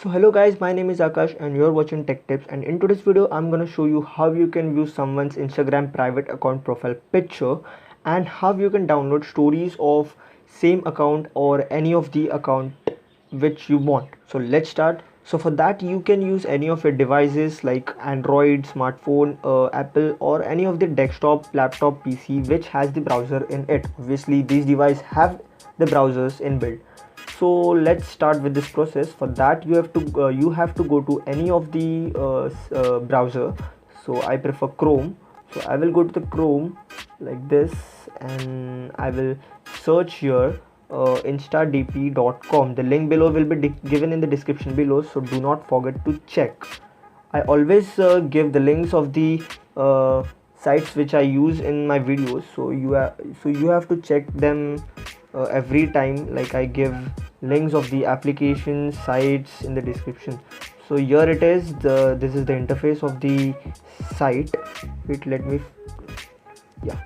So hello guys, my name is Akash and you're watching Tech Tips, and in today's video I'm gonna show you how you can view someone's Instagram private account profile picture and how you can download stories of same account or any of the account which you want. So let's start. So for that you can use any of your devices like Android, smartphone, Apple, or any of the desktop, laptop, PC which has the browser in it. Obviously these devices have the browsers inbuilt. So let's start with this process. For that you have to go to any of the browser. So I prefer Chrome, so I will go to the Chrome like this and I will search here instadp.com. The link below will be given in the description below, so do not forget to check. I always give the links of the sites which I use in my videos, so you have to check them every time. Like I give links of the application sites in the description. So here it is. This is the interface of the site. Wait, let me. Yeah.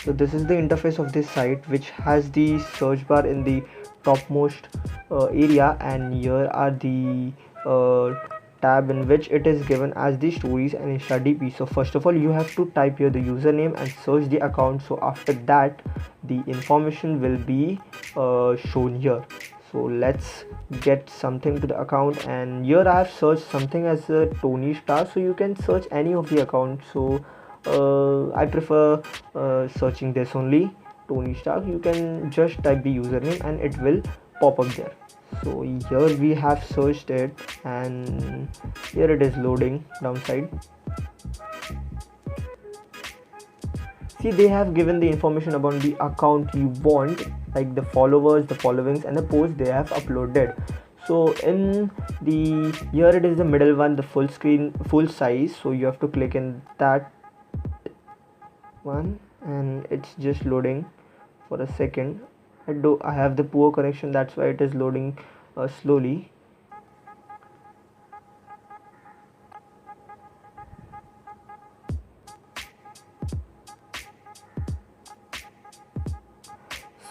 So this is the interface of this site, which has the search bar in the topmost area, and here are the tab in which it is given as the stories and InstaDP. So first of all you have to type here the username and search the account. So after that the information will be shown here. So let's get something to the account, and here I have searched something as a Tony Star. So you can search any of the accounts. So I prefer searching this only, Tony Stark. You can just type the username and it will pop up there. So here we have searched it and here it is loading downside. See, they have given the information about the account you want, like the followers, the followings, and the post they have uploaded. So in the here it is the middle one, the full screen, full size. So you have to click in that one and it's just loading for a second. I have the poor connection, that's why it is loading slowly.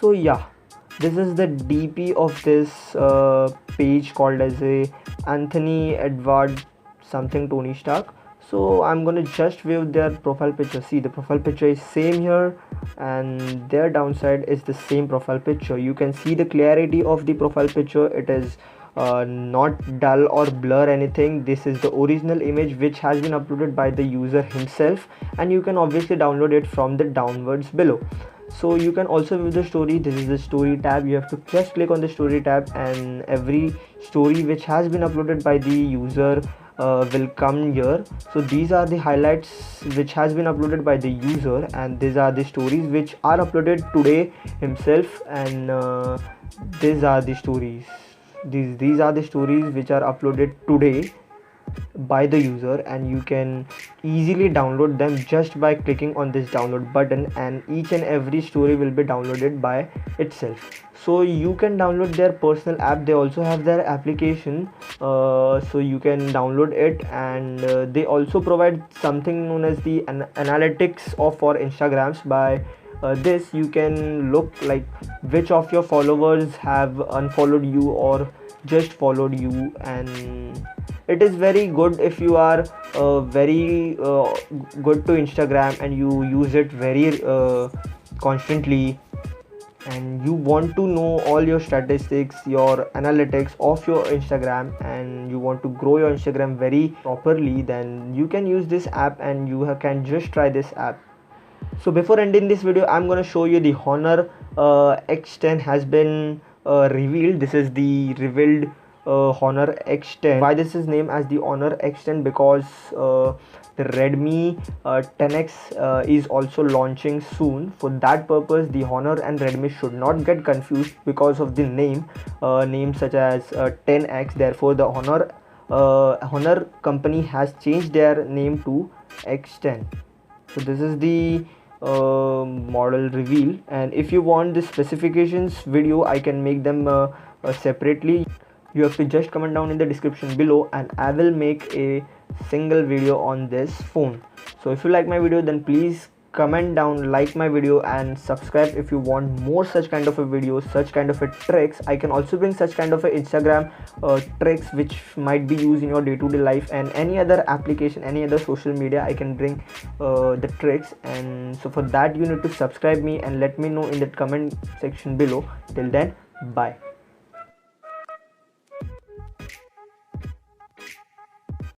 So yeah, this is the DP of this page called as a Anthony Edward something Tony Stark. So I'm gonna just view their profile picture. See, the profile picture is same here and their downside is the same profile picture. You can see the clarity of the profile picture. It is not dull or blur anything. This is the original image which has been uploaded by the user himself, and you can obviously download it from the downwards below. So you can also view the story. This is the story tab. You have to just click on the story tab and every story which has been uploaded by the user will come here. So these are the highlights which has been uploaded by the user, and these are the stories which are uploaded today himself, and these are the stories. These are the stories which are uploaded today by the user, and you can easily download them just by clicking on this download button, and each and every story will be downloaded by itself. So you can download their personal app. They also have their application, so you can download it, and they also provide something known as the analytics of for Instagrams. By this you can look like which of your followers have unfollowed you or just followed you, and it is very good if you are very good to Instagram and you use it very constantly, and you want to know all your statistics, your analytics of your Instagram, and you want to grow your Instagram very properly, then you can use this app and you can just try this app. So before ending this video, I'm gonna show you the Honor X10 has been revealed. This is the revealed Honor X10. Why this is named as the Honor X10? Because the Redmi 10X is also launching soon. For that purpose, the Honor and Redmi should not get confused because of the names such as 10X. Therefore, the Honor company has changed their name to X10. So this is the model reveal, and if you want the specifications video, I can make them separately. You have to just comment down in the description below and I will make a single video on this phone. So if you like my video, then please comment down, like my video, and subscribe if you want more such kind of a videos, such kind of a tricks. I can also bring such kind of a Instagram tricks which might be used in your day-to-day life, and any other application, any other social media I can bring the tricks. And so for that you need to subscribe me and let me know in the comment section below. Till then, bye.